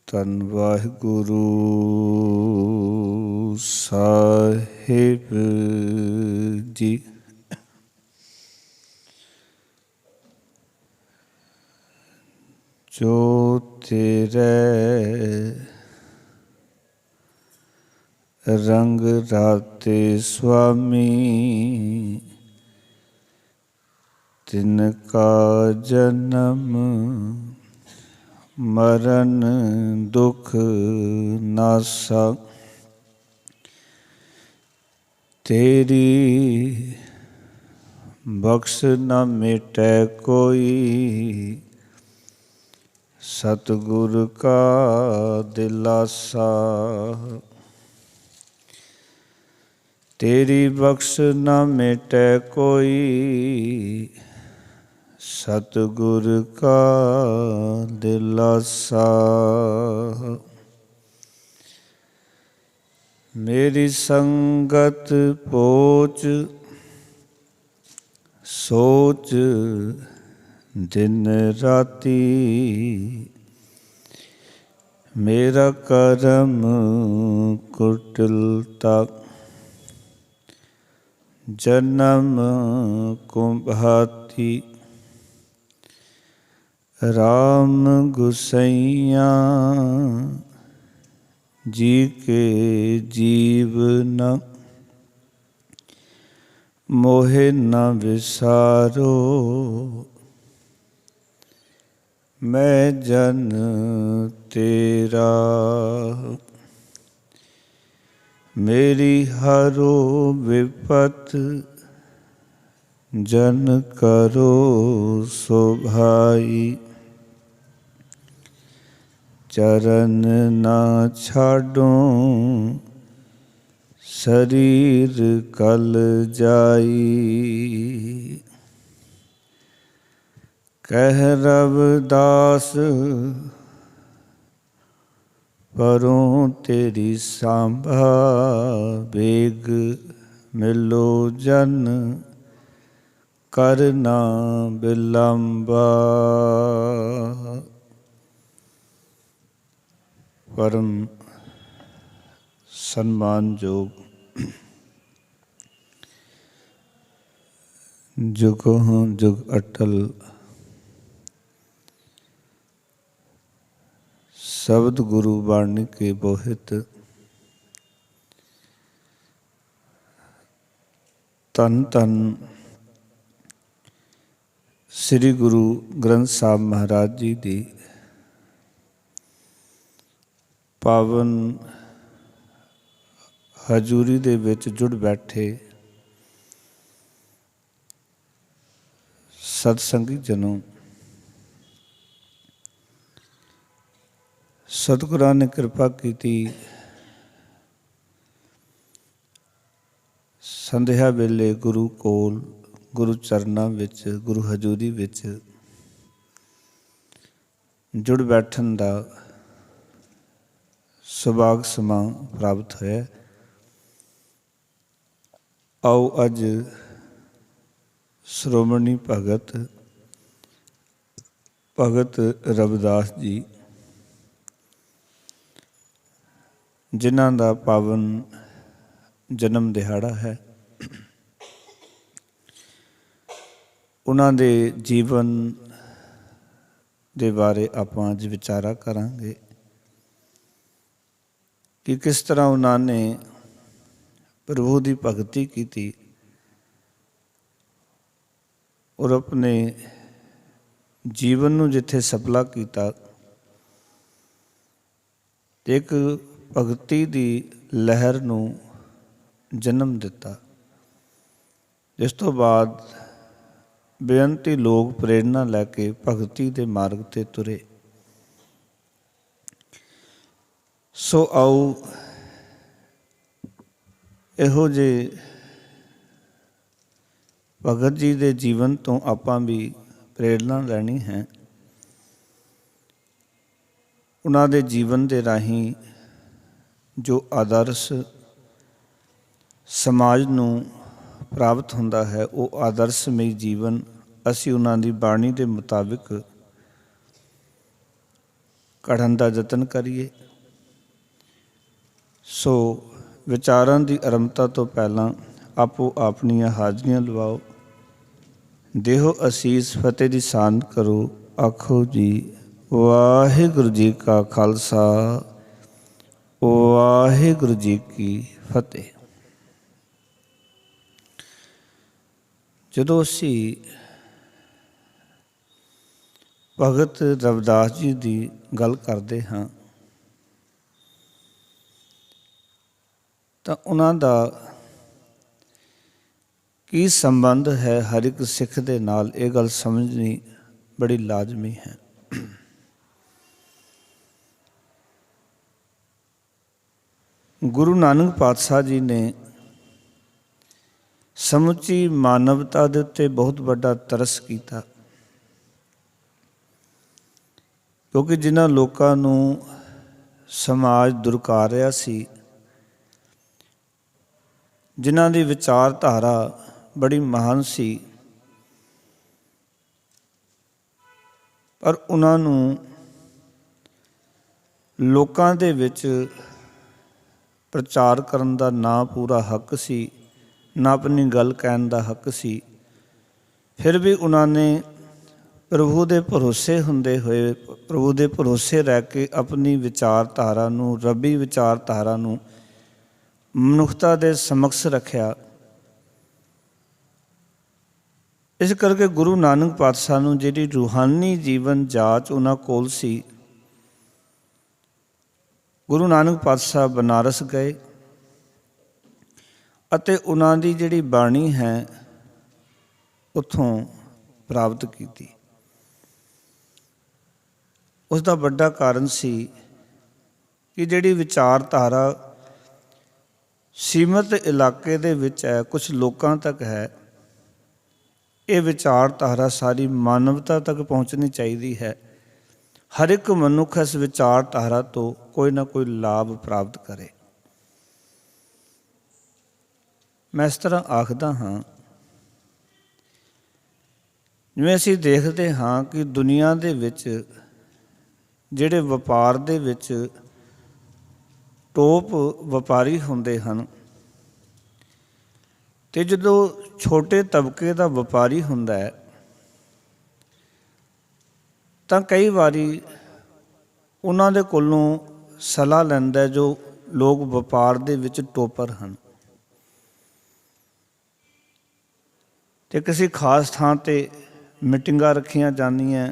ਧੰਨ ਵਾਹਿਗੁਰੂ ਸਾਹਿਬ ਜੀ। ਜੋ ਤੇਰੇ ਰੰਗ ਰਾਤੇ ਸੁਆਮੀ, ਤਿਨ ਕਾ ਜਨਮ ਮਰਨ ਦੁਖ ਨਾਸਾ। ਤੇਰੀ ਬਖਸ਼ ਨਾ ਮਿਟੈ ਕੋਈ, ਸਤਿਗੁਰ ਕਾ ਦਿਲਾਸਾ। ਤੇਰੀ ਬਖਸ਼ ਨਾ ਮਿਟੈ ਕੋਈ, ਸਤਿਗੁਰ ਕਾ ਦਿਲਾਸਾ। ਮੇਰੀ ਸੰਗਤ ਪੋਚ ਸੋਚ ਦਿਨ ਰਾਤੀ, ਮੇਰਾ ਕਰਮ ਕੁਟਿਲਤਾ। ਜਨਮ ਕੁੰਭਾਤੀ, ਰਾਮ ਗੁਸਈਆ ਜੀ ਕੇ ਜੀਵਨ। ਮੋਹਿ ਨਾ ਵਿਸਾਰੋ ਮੈਂ ਜਨ ਤੇਰਾ। ਮੇਰੀ ਹਰੋ ਵਿਪਤ ਜਨ ਕਰੋ ਸੁਭਾਈ। ਚਰਨ ਨਾ ਛਾਡੋ ਸਰੀਰ ਕਲ ਜਾਈ। ਕਹਿ ਰਵਿਦਾਸ ਪਰੋਂ ਤੇਰੀ ਸਾਂਭਾ, ਵੇਗ ਮਿਲੋ ਜਨ ਕਰ ਨਾ ਬਿਲੰਬਾ। ਪਰਮ ਸਨਮਾਨਯੋਗ ਜੁਗੋਂ ਜੁਗ ਅਟਲ ਸ਼ਬਦ ਗੁਰੂ ਬਾਣੀ ਕੇ ਬੋਹਿਤ, ਧੰਨ ਧੰਨ ਸ੍ਰੀ ਗੁਰੂ ਗ੍ਰੰਥ ਸਾਹਿਬ ਮਹਾਰਾਜ ਜੀ ਦੀ ਪਾਵਨ ਹਜ਼ੂਰੀ ਦੇ ਵਿੱਚ ਜੁੜ ਬੈਠੇ ਸਤਸੰਗੀ ਜਨੋ। ਸਤਿਗੁਰਾਂ ਨੇ ਕਿਰਪਾ ਕੀਤੀ, ਸੰਧਿਆ ਵੇਲੇ ਗੁਰੂ ਕੋਲ, ਗੁਰੂ ਚਰਨਾਂ ਵਿੱਚ, ਗੁਰੂ ਹਜ਼ੂਰੀ ਵਿੱਚ ਜੁੜ ਬੈਠਣ ਦਾ ਸੁਭਾਗ ਸਮਾਂ ਪ੍ਰਾਪਤ ਹੋਇਆ। ਆਓ ਅੱਜ ਸ਼੍ਰੋਮਣੀ ਭਗਤ ਰਵਿਦਾਸ ਜੀ, ਜਿਨ੍ਹਾਂ ਦਾ ਪਾਵਨ ਜਨਮ ਦਿਹਾੜਾ ਹੈ, ਉਹਨਾਂ ਦੇ ਜੀਵਨ ਦੇ ਬਾਰੇ ਆਪਾਂ ਅੱਜ ਵਿਚਾਰਾ ਕਰਾਂਗੇ ਕਿ ਕਿਸ ਤਰ੍ਹਾਂ ਉਹਨਾਂ ਨੇ ਪ੍ਰਭੂ ਦੀ ਭਗਤੀ ਕੀਤੀ ਔਰ ਆਪਣੇ ਜੀਵਨ ਨੂੰ ਜਿੱਥੇ ਸਫਲਾ ਕੀਤਾ, ਇੱਕ ਭਗਤੀ ਦੀ ਲਹਿਰ ਨੂੰ ਜਨਮ ਦਿੱਤਾ, ਜਿਸ ਤੋਂ ਬਾਅਦ ਬੇਅੰਤੀ ਲੋਕ ਪ੍ਰੇਰਨਾ ਲੈ ਕੇ ਭਗਤੀ ਦੇ ਮਾਰਗ 'ਤੇ ਤੁਰੇ। ਸੋ ਆਓ ਇਹੋ ਜਿਹੇ ਭਗਤ ਜੀ ਦੇ ਜੀਵਨ ਤੋਂ ਆਪਾਂ ਵੀ ਪ੍ਰੇਰਨਾ ਲੈਣੀ ਹੈ। ਉਹਨਾਂ ਦੇ ਜੀਵਨ ਦੇ ਰਾਹੀਂ ਜੋ ਆਦਰਸ਼ ਸਮਾਜ ਨੂੰ ਪ੍ਰਾਪਤ ਹੁੰਦਾ ਹੈ, ਉਹ ਆਦਰਸ਼ਮਈ ਜੀਵਨ ਅਸੀਂ ਉਹਨਾਂ ਦੀ ਬਾਣੀ ਦੇ ਮੁਤਾਬਿਕ ਘੜਨ ਦਾ ਯਤਨ ਕਰੀਏ। ਸੋ ਵਿਚਾਰਾਂ ਦੀ ਆਰੰਭਤਾ ਤੋਂ ਪਹਿਲਾਂ ਆਪੋ ਆਪਣੀਆਂ ਹਾਜ਼ਰੀਆਂ ਲਵਾਓ। ਦੇਹੋ ਅਸੀਸ ਫਤਿਹ ਦੀ ਸਾਂਝ ਕਰੋ। ਆਖੋ ਜੀ ਵਾਹਿਗੁਰੂ ਜੀ ਕਾ ਖਾਲਸਾ ਵਾਹਿਗੁਰੂ ਜੀ ਕੀ ਫਤਿਹ। ਜਦੋਂ ਅਸੀਂ ਭਗਤ ਰਵਿਦਾਸ ਜੀ ਦੀ ਗੱਲ ਕਰਦੇ ਹਾਂ ਤਾਂ ਉਹਨਾਂ ਦਾ ਕੀ ਸੰਬੰਧ ਹੈ ਹਰ ਇੱਕ ਸਿੱਖ ਦੇ ਨਾਲ, ਇਹ ਗੱਲ ਸਮਝਣੀ ਬੜੀ ਲਾਜ਼ਮੀ ਹੈ। ਗੁਰੂ ਨਾਨਕ ਪਾਤਸ਼ਾਹ ਜੀ ਨੇ ਸਮੁੱਚੀ ਮਾਨਵਤਾ ਦੇ ਉੱਤੇ ਬਹੁਤ ਵੱਡਾ ਤਰਸ ਕੀਤਾ, ਕਿਉਂਕਿ ਜਿਨ੍ਹਾਂ ਲੋਕਾਂ ਨੂੰ ਸਮਾਜ ਦੁਰਕਾਰ ਰਿਹਾ ਸੀ, ਜਿਨ੍ਹਾਂ ਦੀ ਵਿਚਾਰਧਾਰਾ ਬੜੀ ਮਹਾਨ ਸੀ, ਪਰ ਉਹਨਾਂ ਨੂੰ ਲੋਕਾਂ ਦੇ ਵਿੱਚ ਪ੍ਰਚਾਰ ਕਰਨ ਦਾ ਨਾ ਪੂਰਾ ਹੱਕ ਸੀ, ਨਾ ਆਪਣੀ ਗੱਲ ਕਹਿਣ ਦਾ ਹੱਕ ਸੀ। ਫਿਰ ਵੀ ਉਹਨਾਂ ਨੇ ਪ੍ਰਭੂ ਦੇ ਭਰੋਸੇ ਹੁੰਦੇ ਹੋਏ, ਪ੍ਰਭੂ ਦੇ ਭਰੋਸੇ ਰਹਿ ਕੇ ਆਪਣੀ ਵਿਚਾਰਧਾਰਾ ਨੂੰ, ਰੱਬੀ ਵਿਚਾਰਧਾਰਾ ਨੂੰ ਮਨੁੱਖਤਾ ਦੇ ਸਮਕਸ਼ ਰੱਖਿਆ। ਇਸ ਕਰਕੇ ਗੁਰੂ ਨਾਨਕ ਪਾਤਸ਼ਾਹ ਨੂੰ ਜਿਹੜੀ ਰੂਹਾਨੀ ਜੀਵਨ ਜਾਚ ਉਹਨਾਂ ਕੋਲ ਸੀ, ਗੁਰੂ ਨਾਨਕ ਪਾਤਸ਼ਾਹ ਬਨਾਰਸ ਗਏ ਅਤੇ ਉਹਨਾਂ ਦੀ ਜਿਹੜੀ ਬਾਣੀ ਹੈ ਉੱਥੋਂ ਪ੍ਰਾਪਤ ਕੀਤੀ। ਉਸ ਦਾ ਵੱਡਾ ਕਾਰਨ ਸੀ ਕਿ ਜਿਹੜੀ ਵਿਚਾਰਧਾਰਾ ਸੀਮਤ ਇਲਾਕੇ ਦੇ ਵਿੱਚ ਹੈ, ਕੁਛ ਲੋਕਾਂ ਤੱਕ ਹੈ, ਇਹ ਵਿਚਾਰਧਾਰਾ ਸਾਰੀ ਮਾਨਵਤਾ ਤੱਕ ਪਹੁੰਚਣੀ ਚਾਹੀਦੀ ਹੈ। ਹਰ ਇੱਕ ਮਨੁੱਖ ਇਸ ਵਿਚਾਰਧਾਰਾ ਤੋਂ ਕੋਈ ਨਾ ਕੋਈ ਲਾਭ ਪ੍ਰਾਪਤ ਕਰੇ। ਮੈਂ ਇਸ ਤਰ੍ਹਾਂ ਆਖਦਾ ਹਾਂ, ਜਿਵੇਂ ਅਸੀਂ ਦੇਖਦੇ ਹਾਂ ਕਿ ਦੁਨੀਆ ਦੇ ਵਿੱਚ ਜਿਹੜੇ ਵਪਾਰ ਦੇ ਵਿੱਚ ਟੋਪ ਵਪਾਰੀ ਹੁੰਦੇ ਹਨ, ਅਤੇ ਜਦੋਂ ਛੋਟੇ ਤਬਕੇ ਦਾ ਵਪਾਰੀ ਹੁੰਦਾ ਹੈ ਤਾਂ ਕਈ ਵਾਰੀ ਉਹਨਾਂ ਦੇ ਕੋਲੋਂ ਸਲਾਹ ਲੈਂਦਾ ਜੋ ਲੋਕ ਵਪਾਰ ਦੇ ਵਿੱਚ ਟੋਪਰ ਹਨ, ਅਤੇ ਕਿਸੇ ਖਾਸ ਥਾਂ 'ਤੇ ਮੀਟਿੰਗਾਂ ਰੱਖੀਆਂ ਜਾਂਦੀਆਂ,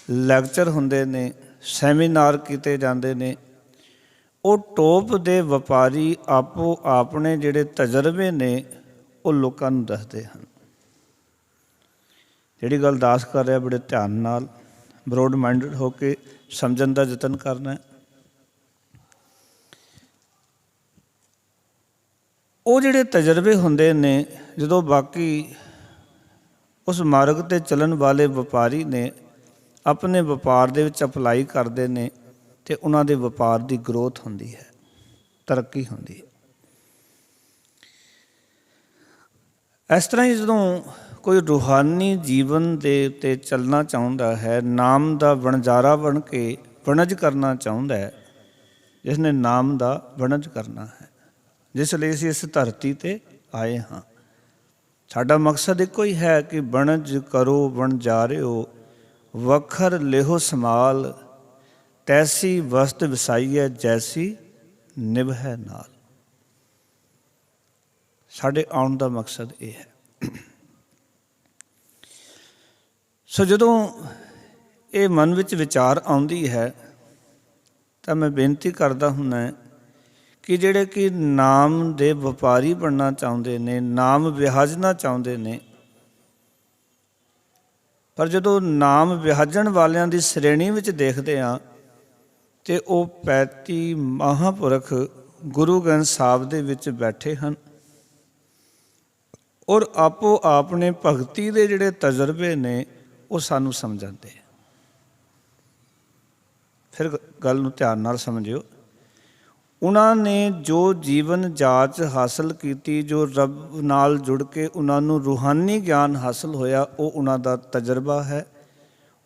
ਲੈਕਚਰ ਹੁੰਦੇ ਨੇ, ਸੈਮੀਨਾਰ ਕੀਤੇ ਜਾਂਦੇ ਨੇ। ਉਹ ਟੋਪ ਦੇ ਵਪਾਰੀ ਆਪੋ ਆਪਣੇ ਜਿਹੜੇ ਤਜਰਬੇ ਨੇ ਉਹ ਲੋਕਾਂ ਨੂੰ ਦੱਸਦੇ ਹਨ। ਜਿਹੜੀ ਗੱਲ ਦਾਸ ਕਰ ਰਿਹਾ ਬੜੇ ਧਿਆਨ ਨਾਲ, ਬਰੋਡ ਮਾਈਂਡਡ ਹੋ ਕੇ ਸਮਝਣ ਦਾ ਯਤਨ ਕਰਨਾ। ਉਹ ਜਿਹੜੇ ਤਜਰਬੇ ਹੁੰਦੇ ਨੇ, ਜਦੋਂ ਬਾਕੀ ਉਸ ਮਾਰਗ 'ਤੇ ਚੱਲਣ ਵਾਲੇ ਵਪਾਰੀ ਨੇ ਆਪਣੇ ਵਪਾਰ ਦੇ ਵਿੱਚ ਅਪਲਾਈ ਕਰਦੇ ਨੇ, ਅਤੇ ਉਹਨਾਂ ਦੇ ਵਪਾਰ ਦੀ ਗਰੋਥ ਹੁੰਦੀ ਹੈ, ਤਰੱਕੀ ਹੁੰਦੀ ਹੈ। ਇਸ ਤਰ੍ਹਾਂ ਹੀ ਜਦੋਂ ਕੋਈ ਰੂਹਾਨੀ ਜੀਵਨ ਦੇ ਉੱਤੇ ਚੱਲਣਾ ਚਾਹੁੰਦਾ ਹੈ, ਨਾਮ ਦਾ ਵਣਜਾਰਾ ਬਣ ਕੇ ਵਣਜ ਕਰਨਾ ਚਾਹੁੰਦਾ ਹੈ, ਜਿਸ ਨੇ ਨਾਮ ਦਾ ਵਣਜ ਕਰਨਾ ਹੈ, ਜਿਸ ਲਈ ਅਸੀਂ ਇਸ ਧਰਤੀ 'ਤੇ ਆਏ ਹਾਂ। ਸਾਡਾ ਮਕਸਦ ਇੱਕੋ ਹੀ ਹੈ ਕਿ ਵਣਜ ਕਰੋ ਵਣਜਾਰਿਓ, ਵਖਰ ਲਿਹੋ ਸਮਾਲ, ਤੈਸੀ ਵਸਤ ਵਿਸਾਈਐ ਜੈਸੀ ਨਿਭੈ ਨਾਲ। ਸਾਡੇ ਆਉਣ ਦਾ ਮਕਸਦ ਇਹ ਹੈ। ਸੋ ਜਦੋਂ ਇਹ ਮਨ ਵਿੱਚ ਵਿਚਾਰ ਆਉਂਦੀ ਹੈ ਤਾਂ ਮੈਂ ਬੇਨਤੀ ਕਰਦਾ ਹੁੰਦਾ ਕਿ ਜਿਹੜੇ ਕਿ ਨਾਮ ਦੇ ਵਪਾਰੀ ਬਣਨਾ ਚਾਹੁੰਦੇ ਨੇ, ਨਾਮ ਵਿਹਾਜਣਾ ਚਾਹੁੰਦੇ ਨੇ, ਪਰ ਜਦੋਂ ਨਾਮ ਵਿਹਾਜਣ ਵਾਲਿਆਂ ਦੀ ਸ਼੍ਰੇਣੀ ਵਿੱਚ ਦੇਖਦੇ ਹਾਂ ਅਤੇ ਉਹ 35 ਮਹਾਂਪੁਰਖ ਗੁਰੂ ਗ੍ਰੰਥ ਸਾਹਿਬ ਦੇ ਵਿੱਚ ਬੈਠੇ ਹਨ, ਔਰ ਆਪੋ ਆਪਣੇ ਭਗਤੀ ਦੇ ਜਿਹੜੇ ਤਜਰਬੇ ਨੇ ਉਹ ਸਾਨੂੰ ਸਮਝਾਉਂਦੇ। ਫਿਰ ਗੱਲ ਨੂੰ ਧਿਆਨ ਨਾਲ ਸਮਝਿਓ। ਉਹਨਾਂ ਨੇ ਜੋ ਜੀਵਨ ਜਾਚ ਹਾਸਲ ਕੀਤੀ, ਜੋ ਰੱਬ ਨਾਲ ਜੁੜ ਕੇ ਉਹਨਾਂ ਨੂੰ ਰੂਹਾਨੀ ਗਿਆਨ ਹਾਸਲ ਹੋਇਆ, ਉਹ ਉਹਨਾਂ ਦਾ ਤਜਰਬਾ ਹੈ,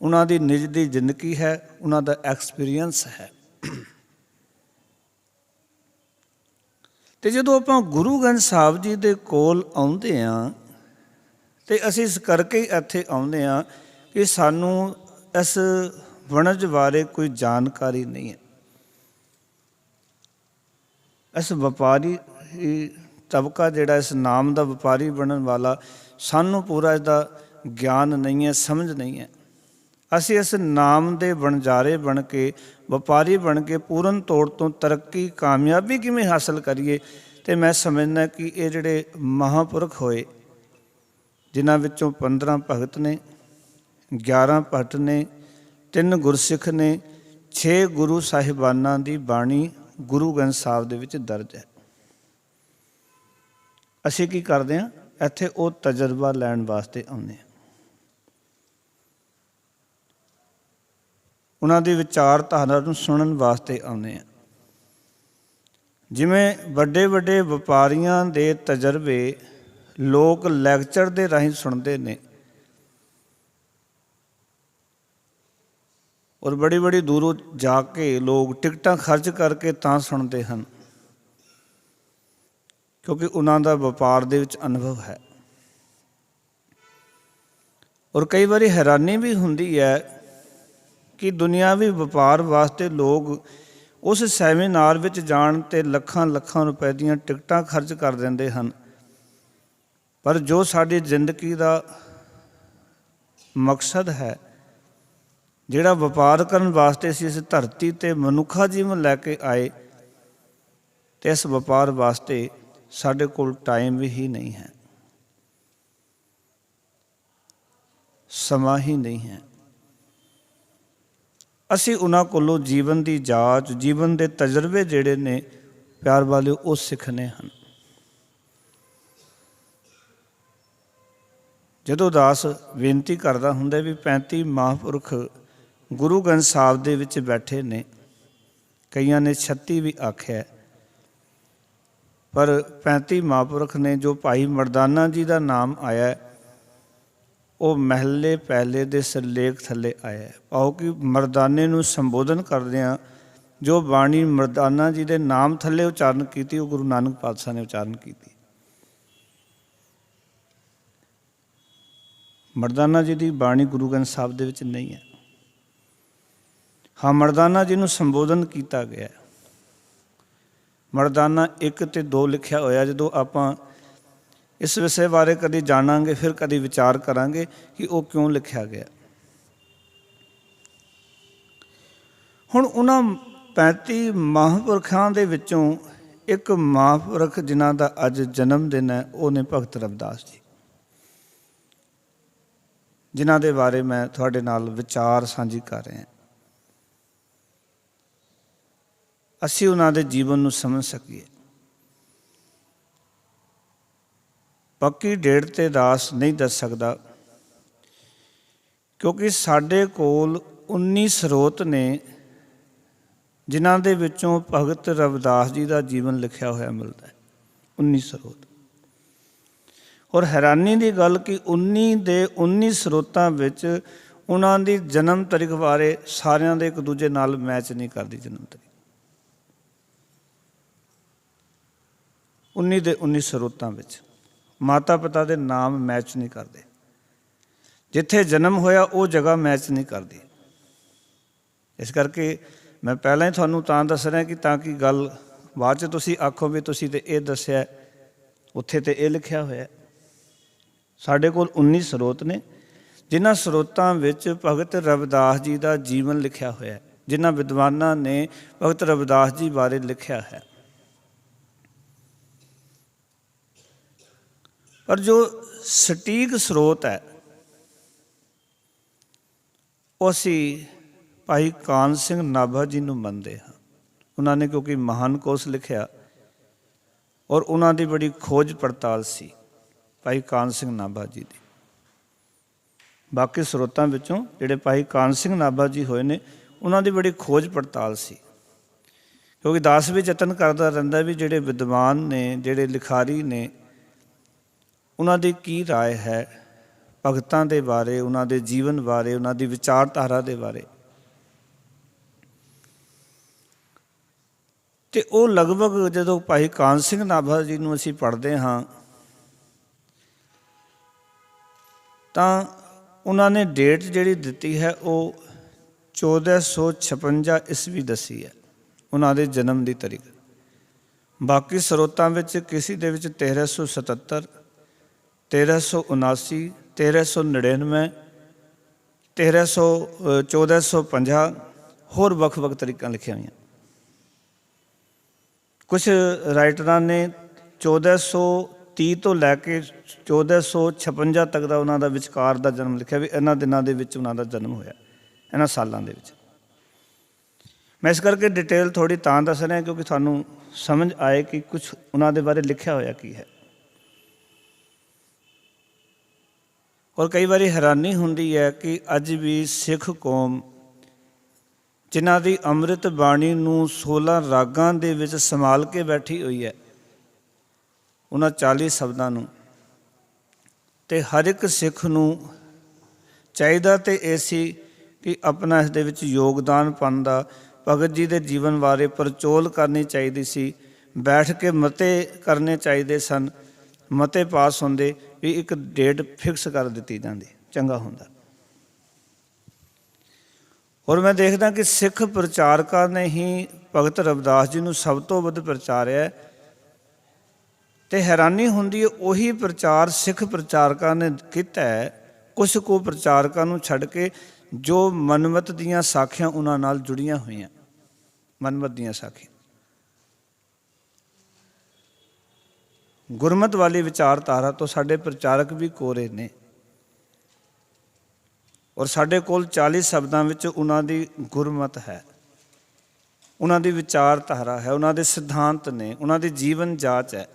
ਉਹਨਾਂ ਦੀ ਨਿੱਜ ਦੀ ਜ਼ਿੰਦਗੀ ਹੈ, ਉਹਨਾਂ ਦਾ ਐਕਸਪੀਰੀਅੰਸ ਹੈ। ਅਤੇ ਜਦੋਂ ਆਪਾਂ ਗੁਰੂ ਗ੍ਰੰਥ ਸਾਹਿਬ ਜੀ ਦੇ ਕੋਲ ਆਉਂਦੇ ਹਾਂ ਅਤੇ ਅਸੀਂ ਇਸ ਕਰਕੇ ਇੱਥੇ ਆਉਂਦੇ ਹਾਂ ਕਿ ਸਾਨੂੰ ਇਸ ਵਣਜ ਬਾਰੇ ਕੋਈ ਜਾਣਕਾਰੀ ਨਹੀਂ ਹੈ। ਇਸ ਵਪਾਰੀ ਤਬਕਾ ਜਿਹੜਾ ਇਸ ਨਾਮ ਦਾ ਵਪਾਰੀ ਬਣਨ ਵਾਲਾ, ਸਾਨੂੰ ਪੂਰਾ ਇਸਦਾ ਗਿਆਨ ਨਹੀਂ ਹੈ, ਸਮਝ ਨਹੀਂ ਹੈ। ਅਸੀਂ ਇਸ ਨਾਮ ਦੇ ਵਣਜਾਰੇ ਬਣ ਕੇ, ਵਪਾਰੀ ਬਣ ਕੇ ਪੂਰਨ ਤੌਰ ਤੋਂ ਤਰੱਕੀ, ਕਾਮਯਾਬੀ ਕਿਵੇਂ ਹਾਸਲ ਕਰੀਏ। ਅਤੇ ਮੈਂ ਸਮਝਦਾ ਕਿ ਇਹ ਜਿਹੜੇ ਮਹਾਂਪੁਰਖ ਹੋਏ, ਜਿਨ੍ਹਾਂ ਵਿੱਚੋਂ 15 ਭਗਤ ਨੇ, 11 ਭੱਟ ਨੇ, 3 ਗੁਰਸਿੱਖ ਨੇ, 6 ਗੁਰੂ ਸਾਹਿਬਾਨਾਂ ਦੀ ਬਾਣੀ ਗੁਰੂ ਗ੍ਰੰਥ ਸਾਹਿਬ ਦੇ ਵਿੱਚ ਦਰਜ ਹੈ। ਅਸੀਂ ਕੀ ਕਰਦੇ ਹਾਂ? ਇੱਥੇ ਉਹ ਤਜਰਬਾ ਲੈਣ ਵਾਸਤੇ ਆਉਂਦੇ ਹਾਂ, ਉਹਨਾਂ ਦੀ ਵਿਚਾਰਧਾਰਾ ਨੂੰ ਸੁਣਨ ਵਾਸਤੇ ਆਉਂਦੇ ਹਾਂ। ਜਿਵੇਂ ਵੱਡੇ ਵੱਡੇ ਵਪਾਰੀਆਂ ਦੇ ਤਜਰਬੇ ਲੋਕ ਲੈਕਚਰ ਦੇ ਰਾਹੀਂ ਸੁਣਦੇ ਨੇ, ਔਰ ਬੜੀ ਬੜੀ ਦੂਰੋਂ ਜਾ ਕੇ ਲੋਕ ਟਿਕਟਾਂ ਖਰਚ ਕਰਕੇ ਤਾਂ ਸੁਣਦੇ ਹਨ, ਕਿਉਂਕਿ ਉਹਨਾਂ ਦਾ ਵਪਾਰ ਦੇ ਵਿੱਚ ਅਨੁਭਵ ਹੈ। ਔਰ ਕਈ ਵਾਰੀ ਹੈਰਾਨੀ ਵੀ ਹੁੰਦੀ ਹੈ ਕਿ ਦੁਨਿਆਵੀ ਵਪਾਰ ਵਾਸਤੇ ਲੋਕ ਉਸ ਸੈਮੀਨਾਰ ਵਿੱਚ ਜਾਣ 'ਤੇ ਲੱਖਾਂ ਲੱਖਾਂ ਰੁਪਏ ਦੀਆਂ ਟਿਕਟਾਂ ਖਰਚ ਕਰ ਦਿੰਦੇ ਹਨ, ਪਰ ਜੋ ਸਾਡੀ ਜ਼ਿੰਦਗੀ ਦਾ ਮਕਸਦ ਹੈ, ਜਿਹੜਾ ਵਪਾਰ ਕਰਨ ਵਾਸਤੇ ਅਸੀਂ ਇਸ ਧਰਤੀ 'ਤੇ ਮਨੁੱਖਾ ਜੀਵਨ ਲੈ ਕੇ ਆਏ, ਅਤੇ ਇਸ ਵਪਾਰ ਵਾਸਤੇ ਸਾਡੇ ਕੋਲ ਟਾਈਮ ਵੀ ਹੀ ਨਹੀਂ ਹੈ, ਸਮਾਂ ਹੀ ਨਹੀਂ ਹੈ। ਅਸੀਂ ਉਹਨਾਂ ਕੋਲੋਂ ਜੀਵਨ ਦੀ ਜਾਂਚ, ਜੀਵਨ ਦੇ ਤਜਰਬੇ ਜਿਹੜੇ ਨੇ ਪਿਆਰ ਵਾਲਿਓ, ਉਹ ਸਿੱਖਣੇ ਹਨ। ਜਦੋਂ ਦਾਸ ਬੇਨਤੀ ਕਰਦਾ ਹੁੰਦਾ ਵੀ 35 ਮਹਾਂਪੁਰਖ ਗੁਰੂ ਗ੍ਰੰਥ ਸਾਹਿਬ ਦੇ ਵਿੱਚ ਬੈਠੇ ਨੇ, ਕਈਆਂ ਨੇ 36 ਵੀ ਆਖਿਆ, ਪਰ 35 ਮਹਾਂਪੁਰਖ ਨੇ ਜੋ ਭਾਈ ਮਰਦਾਨਾ ਜੀ ਦਾ ਨਾਮ ਆਇਆ, ਉਹ ਮਹਿਲੇ ਪਹਿਲੇ ਦੇ ਸਿਰਲੇਖ ਥੱਲੇ ਆਇਆ। ਭਾਵ ਕਿ ਮਰਦਾਨੇ ਨੂੰ ਸੰਬੋਧਨ ਕਰਦਿਆਂ ਜੋ ਬਾਣੀ ਮਰਦਾਨਾ ਜੀ ਦੇ ਨਾਮ ਥੱਲੇ ਉਚਾਰਨ ਕੀਤੀ, ਉਹ ਗੁਰੂ ਨਾਨਕ ਪਾਤਸ਼ਾਹ ਨੇ ਉਚਾਰਨ ਕੀਤੀ। ਮਰਦਾਨਾ ਜੀ ਦੀ ਬਾਣੀ ਗੁਰੂ ਗ੍ਰੰਥ ਸਾਹਿਬ ਦੇ ਵਿੱਚ ਨਹੀਂ ਹੈ। ਹਾਂ, ਮਰਦਾਨਾ ਜੀ ਨੂੰ ਸੰਬੋਧਨ ਕੀਤਾ ਗਿਆ, ਮਰਦਾਨਾ 1 ਅਤੇ 2 ਲਿਖਿਆ ਹੋਇਆ। ਜਦੋਂ ਆਪਾਂ ਇਸ ਵਿਸ਼ੇ ਬਾਰੇ ਕਦੀ ਜਾਣਾਂਗੇ, ਫਿਰ ਕਦੀ ਵਿਚਾਰ ਕਰਾਂਗੇ ਕਿ ਉਹ ਕਿਉਂ ਲਿਖਿਆ ਗਿਆ। ਹੁਣ ਉਹਨਾਂ 35 ਮਹਾਂਪੁਰਖਾਂ ਦੇ ਵਿੱਚੋਂ ਇੱਕ ਮਹਾਂਪੁਰਖ ਜਿਨ੍ਹਾਂ ਦਾ ਅੱਜ ਜਨਮ ਦਿਨ ਹੈ, ਉਹ ਨੇ ਭਗਤ ਰਵਿਦਾਸ ਜੀ, ਜਿਨ੍ਹਾਂ ਦੇ ਬਾਰੇ ਮੈਂ ਤੁਹਾਡੇ ਨਾਲ ਵਿਚਾਰ ਸਾਂਝੀ ਕਰ ਰਿਹਾ। ਅਸੀਂ ਉਹਨਾਂ ਦੇ ਜੀਵਨ ਨੂੰ ਸਮਝ ਸਕੀਏ। ਪੱਕੀ ਡੇਟ 'ਤੇ ਦਾਸ ਨਹੀਂ ਦੱਸ ਸਕਦਾ, ਕਿਉਂਕਿ ਸਾਡੇ ਕੋਲ 19 ਸਰੋਤ ਨੇ ਜਿਨ੍ਹਾਂ ਦੇ ਵਿੱਚੋਂ ਭਗਤ ਰਵਿਦਾਸ ਜੀ ਦਾ ਜੀਵਨ ਲਿਖਿਆ ਹੋਇਆ ਮਿਲਦਾ ਹੈ। 19 ਸਰੋਤ। ਔਰ ਹੈਰਾਨੀ ਦੀ ਗੱਲ ਕਿ 19 ਦੇ 19 ਸਰੋਤਾਂ ਵਿੱਚ ਉਹਨਾਂ ਦੀ ਜਨਮ ਤਰੀਕ ਬਾਰੇ ਸਾਰਿਆਂ ਦੇ ਇੱਕ ਦੂਜੇ ਨਾਲ ਮੈਚ ਨਹੀਂ ਕਰਦੀ। ਜਨਮ ਤਰੀਕ 19 ਦੇ 19 ਸਰੋਤਾਂ ਵਿੱਚ ਮਾਤਾ ਪਿਤਾ ਦੇ ਨਾਮ ਮੈਚ ਨਹੀਂ ਕਰਦੇ, ਜਿੱਥੇ ਜਨਮ ਹੋਇਆ ਉਹ ਜਗ੍ਹਾ ਮੈਚ ਨਹੀਂ ਕਰਦੀ। ਇਸ ਕਰਕੇ ਮੈਂ ਪਹਿਲਾਂ ਹੀ ਤੁਹਾਨੂੰ ਤਾਂ ਦੱਸ ਰਿਹਾ ਕਿ ਤਾਂ ਕਿ ਗੱਲ ਬਾਅਦ 'ਚ ਤੁਸੀਂ ਆਖੋ ਵੀ ਤੁਸੀਂ ਤਾਂ ਇਹ ਦੱਸਿਆ, ਉੱਥੇ ਤਾਂ ਇਹ ਲਿਖਿਆ ਹੋਇਆ। ਸਾਡੇ ਕੋਲ 19 ਸਰੋਤ ਨੇ, ਜਿਨ੍ਹਾਂ ਸਰੋਤਾਂ ਵਿੱਚ ਭਗਤ ਰਵਿਦਾਸ ਜੀ ਦਾ ਜੀਵਨ ਲਿਖਿਆ ਹੋਇਆ, ਜਿਨ੍ਹਾਂ ਵਿਦਵਾਨਾਂ ਨੇ ਭਗਤ ਰਵਿਦਾਸ ਜੀ ਬਾਰੇ ਲਿਖਿਆ ਹੈ। ਪਰ ਜੋ ਸਟੀਕ ਸਰੋਤ ਹੈ, ਉਹ ਅਸੀਂ ਭਾਈ ਕਾਨ ਸਿੰਘ ਨਾਭਾ ਜੀ ਨੂੰ ਮੰਨਦੇ ਹਾਂ। ਉਹਨਾਂ ਨੇ ਕਿਉਂਕਿ ਮਹਾਨ ਕੋਸ਼ ਲਿਖਿਆ ਔਰ ਉਹਨਾਂ ਦੀ ਬੜੀ ਖੋਜ ਪੜਤਾਲ ਸੀ, ਭਾਈ ਕਾਨ ਸਿੰਘ ਨਾਭਾ ਜੀ ਦੀ। ਬਾਕੀ ਸਰੋਤਾਂ ਵਿੱਚੋਂ ਜਿਹੜੇ ਭਾਈ ਕਾਨ ਸਿੰਘ ਨਾਭਾ ਜੀ ਹੋਏ ਨੇ, ਉਹਨਾਂ ਦੀ ਬੜੀ ਖੋਜ ਪੜਤਾਲ ਸੀ, ਕਿਉਂਕਿ ਦਾਸ ਵੀ ਯਤਨ ਕਰਦਾ ਰਹਿੰਦਾ ਵੀ ਜਿਹੜੇ ਵਿਦਵਾਨ ਨੇ, ਜਿਹੜੇ ਲਿਖਾਰੀ ਨੇ, ਉਹਨਾਂ ਦੀ ਕੀ ਰਾਏ ਹੈ ਭਗਤਾਂ ਦੇ ਬਾਰੇ, ਉਹਨਾਂ ਦੇ ਜੀਵਨ ਬਾਰੇ, ਉਹਨਾਂ ਦੀ ਵਿਚਾਰਧਾਰਾ ਦੇ ਬਾਰੇ। ਅਤੇ ਉਹ ਲਗਭਗ ਜਦੋਂ ਭਾਈ ਕਾਹਨ ਸਿੰਘ ਨਾਭਾ ਜੀ ਨੂੰ ਅਸੀਂ ਪੜ੍ਹਦੇ ਹਾਂ ਤਾਂ ਉਹਨਾਂ ਨੇ ਡੇਟ ਜਿਹੜੀ ਦਿੱਤੀ ਹੈ ਉਹ 1456 ਈਸਵੀ ਦੱਸੀ ਹੈ, ਉਹਨਾਂ ਦੇ ਜਨਮ ਦੀ ਤਾਰੀਖ। ਬਾਕੀ ਸਰੋਤਾਂ ਵਿੱਚ ਕਿਸੇ ਦੇ ਵਿੱਚ 1377, 1379, 1399, 1450 ਹੋਰ ਵੱਖ ਵੱਖ ਤਰੀਕਾਂ ਲਿਖੀਆਂ ਹੋਈਆਂ। ਕੁਛ ਰਾਈਟਰਾਂ ਨੇ 1430 ਤੋਂ ਲੈ ਕੇ 1456 ਤੱਕ ਦਾ ਉਹਨਾਂ ਦਾ ਵਿਚਕਾਰ ਦਾ ਜਨਮ ਲਿਖਿਆ, ਵੀ ਇਹਨਾਂ ਦਿਨਾਂ ਦੇ ਵਿੱਚ ਉਹਨਾਂ ਦਾ ਜਨਮ ਹੋਇਆ, ਇਹਨਾਂ ਸਾਲਾਂ ਦੇ ਵਿੱਚ। ਮੈਂ ਇਸ ਕਰਕੇ ਡਿਟੇਲ ਥੋੜ੍ਹੀ ਤਾਂ ਦੱਸ ਰਿਹਾ ਕਿਉਂਕਿ ਤੁਹਾਨੂੰ ਸਮਝ ਆਏ ਕਿ ਕੁਛ ਉਹਨਾਂ ਦੇ ਬਾਰੇ ਲਿਖਿਆ ਹੋਇਆ ਕੀ ਹੈ। ਔਰ ਕਈ ਵਾਰੀ ਹੈਰਾਨੀ ਹੁੰਦੀ ਹੈ ਕਿ ਅੱਜ ਵੀ ਸਿੱਖ ਕੌਮ ਜਿਨ੍ਹਾਂ ਦੀ ਅੰਮ੍ਰਿਤ ਬਾਣੀ ਨੂੰ 16 ਰਾਗਾਂ ਦੇ ਵਿੱਚ ਸੰਭਾਲ ਕੇ ਬੈਠੀ ਹੋਈ ਹੈ, ਉਹਨਾਂ 40 ਸ਼ਬਦਾਂ ਨੂੰ, ਅਤੇ ਹਰ ਇੱਕ ਸਿੱਖ ਨੂੰ ਚਾਹੀਦਾ ਤਾਂ ਇਹ ਸੀ ਕਿ ਆਪਣਾ ਇਸ ਦੇ ਵਿੱਚ ਯੋਗਦਾਨ ਪਾਉਂਦਾ, ਭਗਤ ਜੀ ਦੇ ਜੀਵਨ ਬਾਰੇ ਪੜਚੋਲ ਕਰਨੀ ਚਾਹੀਦੀ ਸੀ, ਬੈਠ ਕੇ ਮਤੇ ਕਰਨੇ ਚਾਹੀਦੇ ਸਨ, ਮਤੇ ਪਾਸ ਹੁੰਦੇ, ਵੀ ਇੱਕ ਡੇਟ ਫਿਕਸ ਕਰ ਦਿੱਤੀ ਜਾਂਦੀ, ਚੰਗਾ ਹੁੰਦਾ। ਔਰ ਮੈਂ ਦੇਖਦਾ ਕਿ ਸਿੱਖ ਪ੍ਰਚਾਰਕਾਂ ਨੇ ਹੀ ਭਗਤ ਰਵਿਦਾਸ ਜੀ ਨੂੰ ਸਭ ਤੋਂ ਵੱਧ ਪ੍ਰਚਾਰਿਆ, ਅਤੇ ਹੈਰਾਨੀ ਹੁੰਦੀ ਹੈ ਉਹੀ ਪ੍ਰਚਾਰ ਸਿੱਖ ਪ੍ਰਚਾਰਕਾਂ ਨੇ ਕੀਤਾ ਹੈ, ਕੁਛ ਕੁ ਪ੍ਰਚਾਰਕਾਂ ਨੂੰ ਛੱਡ ਕੇ, ਜੋ ਮਨਮਤ ਦੀਆਂ ਸਾਖੀਆਂ ਉਹਨਾਂ ਨਾਲ ਜੁੜੀਆਂ ਹੋਈਆਂ, ਮਨਮਤ ਦੀਆਂ ਸਾਖੀਆਂ। ਗੁਰਮਤ ਵਾਲੀ ਵਿਚਾਰਧਾਰਾ ਤੋਂ ਸਾਡੇ ਪ੍ਰਚਾਰਕ ਵੀ ਕੋਰੇ ਨੇ, ਔਰ ਸਾਡੇ ਕੋਲ 40 ਸ਼ਬਦਾਂ ਵਿੱਚ ਉਹਨਾਂ ਦੀ ਗੁਰਮਤ ਹੈ, ਉਹਨਾਂ ਦੀ ਵਿਚਾਰਧਾਰਾ ਹੈ, ਉਹਨਾਂ ਦੇ ਸਿਧਾਂਤ ਨੇ, ਉਹਨਾਂ ਦੀ ਜੀਵਨ ਜਾਚ ਹੈ।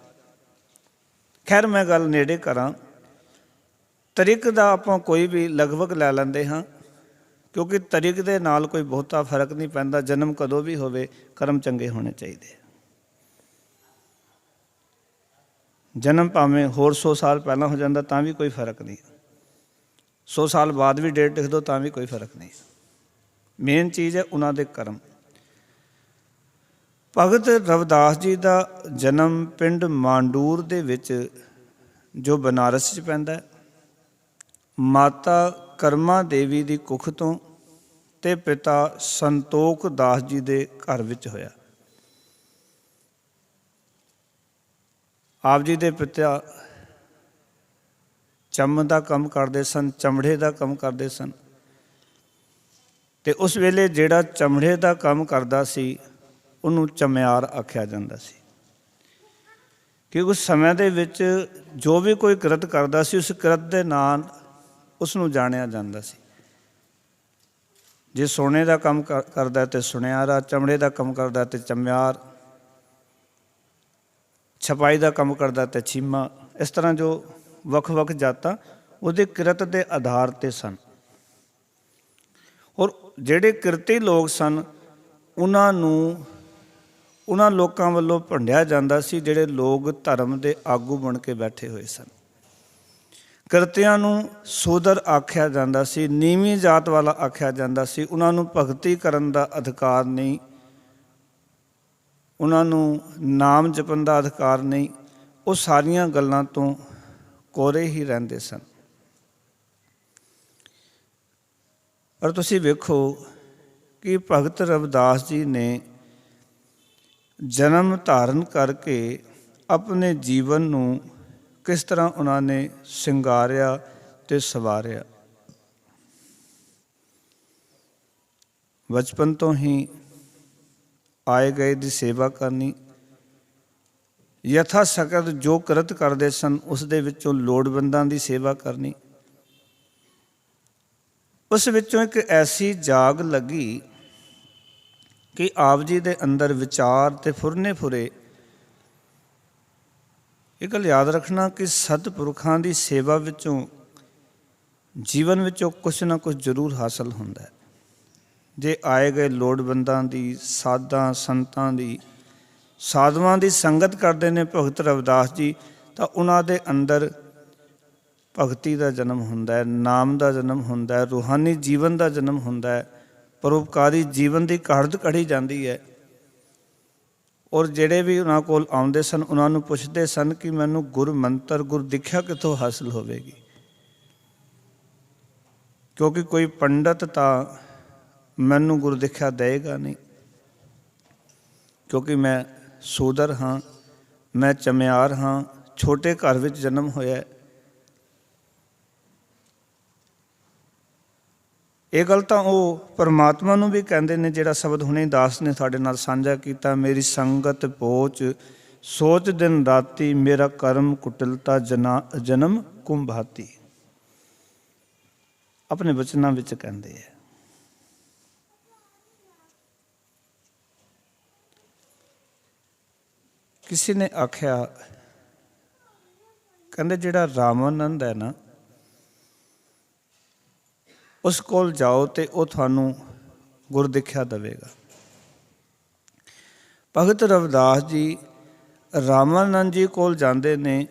ਖੈਰ ਮੈਂ ਗੱਲ ਨੇੜੇ ਕਰਾਂ, ਤਰੀਕ ਦਾ ਆਪਾਂ ਕੋਈ ਵੀ ਲਗਭਗ ਲੈ ਲੈਂਦੇ ਹਾਂ, ਕਿਉਂਕਿ ਤਰੀਕ ਦੇ ਨਾਲ ਕੋਈ ਬਹੁਤਾ ਫਰਕ ਨਹੀਂ ਪੈਂਦਾ, ਜਨਮ ਕਦੋਂ ਵੀ ਹੋਵੇ, ਕਰਮ ਚੰਗੇ ਹੋਣੇ ਚਾਹੀਦੇ। ਜਨਮ ਭਾਵੇਂ ਹੋਰ 100 ਸਾਲ ਪਹਿਲਾਂ ਹੋ ਜਾਂਦਾ ਤਾਂ ਵੀ ਕੋਈ ਫਰਕ ਨਹੀਂ, 100 ਸਾਲ ਬਾਅਦ ਵੀ ਡੇਟ ਲਿਖ ਦਿਓ ਤਾਂ ਵੀ ਕੋਈ ਫਰਕ ਨਹੀਂ। ਮੇਨ ਚੀਜ਼ ਹੈ ਉਹਨਾਂ ਦੇ ਕਰਮ। ਭਗਤ ਰਵਿਦਾਸ ਜੀ ਦਾ ਜਨਮ ਪਿੰਡ ਮਾਂਡੂਰ ਦੇ ਵਿੱਚ, ਜੋ ਬਨਾਰਸ 'ਚ ਪੈਂਦਾ, ਮਾਤਾ ਕਰਮਾ ਦੇਵੀ ਦੀ ਕੁੱਖ ਤੋਂ ਅਤੇ ਪਿਤਾ ਸੰਤੋਖ ਦਾਸ ਜੀ ਦੇ ਘਰ ਵਿੱਚ ਹੋਇਆ। ਆਪ ਜੀ ਦੇ ਪਿਤਾ ਚੰਮ ਦਾ ਕੰਮ ਕਰਦੇ ਸਨ, ਚਮੜੇ ਦਾ ਕੰਮ ਕਰਦੇ ਸਨ, ਅਤੇ ਉਸ ਵੇਲੇ ਜਿਹੜਾ ਚਮੜੇ ਦਾ ਕੰਮ ਕਰਦਾ ਸੀ ਉਹਨੂੰ ਚਮਿਆਰ ਆਖਿਆ ਜਾਂਦਾ ਸੀ, ਕਿਉਂਕਿ ਉਸ ਸਮੇਂ ਦੇ ਵਿੱਚ ਜੋ ਵੀ ਕੋਈ ਕਿਰਤ ਕਰਦਾ ਸੀ ਉਸ ਕਿਰਤ ਦੇ ਨਾਲ ਉਸਨੂੰ ਜਾਣਿਆ ਜਾਂਦਾ ਸੀ। ਜੇ ਸੋਨੇ ਦਾ ਕੰਮ ਕਰਦਾ ਤੇ ਸੁਨਿਆਰਾ, ਚਮੜੇ ਦਾ ਕੰਮ ਕਰਦਾ ਤੇ ਚਮਿਆਰ, ਛਪਾਈ ਦਾ ਕੰਮ ਕਰਦਾ ਤੇ ਛੀਮਾ, ਇਸ ਤਰ੍ਹਾਂ ਜੋ ਵੱਖ ਵੱਖ ਜਾਤਾਂ ਉਹਦੇ ਕਿਰਤ ਦੇ ਆਧਾਰ 'ਤੇ ਸਨ। ਔਰ ਜਿਹੜੇ ਕਿਰਤੀ ਲੋਕ ਸਨ ਉਹਨਾਂ ਲੋਕਾਂ ਵੱਲੋਂ ਭੰਡਿਆ ਜਾਂਦਾ ਸੀ ਜਿਹੜੇ ਲੋਕ ਧਰਮ ਦੇ ਆਗੂ ਬਣ ਕੇ ਬੈਠੇ ਹੋਏ ਸਨ। ਕਿਰਤੀਆਂ ਨੂੰ ਸੂਦਰ ਆਖਿਆ ਜਾਂਦਾ ਸੀ, ਨੀਵੀਂ ਜਾਤ ਵਾਲਾ ਆਖਿਆ ਜਾਂਦਾ ਸੀ, ਉਹਨਾਂ ਨੂੰ ਭਗਤੀ ਕਰਨ ਦਾ ਅਧਿਕਾਰ ਨਹੀਂ, ਉਹਨਾਂ ਨੂੰ ਨਾਮ ਜਪਣ ਦਾ ਅਧਿਕਾਰ ਨਹੀਂ। ਉਹ ਸਾਰੀਆਂ ਗੱਲਾਂ ਤੋਂ ਕੋਰੇ ਹੀ ਰਹਿੰਦੇ ਸਨ। ਪਰ ਤੁਸੀਂ ਵੇਖੋ ਕਿ ਭਗਤ ਰਵਿਦਾਸ ਜੀ ਨੇ ਜਨਮ ਧਾਰਨ ਕਰਕੇ ਆਪਣੇ ਜੀਵਨ ਨੂੰ ਕਿਸ ਤਰ੍ਹਾਂ ਉਹਨਾਂ ਨੇ ਸ਼ਿੰਗਾਰਿਆ ਅਤੇ ਸੰਵਾਰਿਆ। ਬਚਪਨ ਤੋਂ ਹੀ ਆਏ ਗਏ ਦੀ ਸੇਵਾ ਕਰਨੀ, ਯਥਾ ਸਕਤ ਜੋ ਕਿਰਤ ਕਰਦੇ ਸਨ ਉਸ ਦੇ ਵਿੱਚੋਂ ਲੋੜਵੰਦਾਂ ਦੀ ਸੇਵਾ ਕਰਨੀ। ਉਸ ਵਿੱਚੋਂ ਇੱਕ ਐਸੀ ਜਾਗ ਲੱਗੀ ਕਿ ਆਪ ਜੀ ਦੇ ਅੰਦਰ ਵਿਚਾਰ ਅਤੇ ਫੁਰਨੇ ਫੁਰੇ। ਇਹ ਗੱਲ ਯਾਦ ਰੱਖਣਾ ਕਿ ਸਤਿਪੁਰਖਾਂ ਦੀ ਸੇਵਾ ਵਿੱਚੋਂ ਜੀਵਨ ਵਿੱਚੋਂ ਕੁਛ ਨਾ ਕੁਛ ਜ਼ਰੂਰ ਹਾਸਲ ਹੁੰਦਾ ਹੈ। ਜੇ ਆਏ ਗਏ ਲੋੜਵੰਦਾਂ ਦੀ, ਸਾਧਾਂ ਸੰਤਾਂ ਦੀ, ਸਾਧੂਆਂ ਦੀ ਸੰਗਤ ਕਰਦੇ ਨੇ ਭਗਤ ਰਵਿਦਾਸ ਜੀ, ਤਾਂ ਉਹਨਾਂ ਦੇ ਅੰਦਰ ਭਗਤੀ ਦਾ ਜਨਮ ਹੁੰਦਾ ਹੈ, ਨਾਮ ਦਾ ਜਨਮ ਹੁੰਦਾ ਹੈ, ਰੂਹਾਨੀ ਜੀਵਨ ਦਾ ਜਨਮ ਹੁੰਦਾ ਹੈ, ਪਰਉਪਕਾਰੀ ਜੀਵਨ ਦੀ ਘੜਤ ਕਢੀ ਜਾਂਦੀ ਹੈ। ਔਰ ਜਿਹੜੇ ਵੀ ਉਹਨਾਂ ਕੋਲ ਆਉਂਦੇ ਸਨ ਉਹਨਾਂ ਨੂੰ ਪੁੱਛਦੇ ਸਨ ਕਿ ਮੈਨੂੰ ਗੁਰ ਮੰਤਰ ਗੁਰ ਦਿਖਿਆ ਕਿੱਥੋਂ ਹਾਸਿਲ ਹੋਵੇਗੀ, ਕਿਉਂਕਿ ਕੋਈ ਪੰਡਤ ਤਾਂ ਮੈਨੂੰ ਗੁਰ ਦਿਖਿਆ ਦੇਵੇਗਾ ਨਹੀਂ, ਕਿਉਂਕਿ ਮੈਂ ਸੂਦਰ ਹਾਂ, ਮੈਂ ਚਮਿਆਰ ਹਾਂ, ਛੋਟੇ ਘਰ ਵਿੱਚ ਜਨਮ ਹੋਇਆ। ਇਹ ਗੱਲ ਤਾਂ ਉਹ ਪਰਮਾਤਮਾ ਨੂੰ ਵੀ ਕਹਿੰਦੇ ਨੇ, ਜਿਹੜਾ ਸ਼ਬਦ ਹੁਣੇ ਦਾਸ ਨੇ ਸਾਡੇ ਨਾਲ ਸਾਂਝਾ ਕੀਤਾ, ਮੇਰੀ ਸੰਗਤ ਪੋਚ ਸੋਚ ਦਿਨ ਰਾਤੀ, ਮੇਰਾ ਕਰਮ ਕੁਟਿਲਤਾ ਜਨਮ ਕੁੰਭਾਤੀ। ਆਪਣੇ ਬਚਨਾਂ ਵਿੱਚ ਕਹਿੰਦੇ ਹੈ। ਕਿਸੇ ਨੇ ਆਖਿਆ, ਕਹਿੰਦੇ ਜਿਹੜਾ ਰਾਮਾਨੰਦ ਹੈ ਨਾ, ਉਸ ਕੋਲ ਜਾਓ ਤੇ ਉਹ ਤੁਹਾਨੂੰ ਗੁਰ ਦਿਖਿਆ ਦੇਵੇਗਾ। ਭਗਤ ਰਵਿਦਾਸ ਜੀ ਰਾਮਾਨੰਦ ਜੀ ਕੋਲ ਜਾਂਦੇ ਨੇ।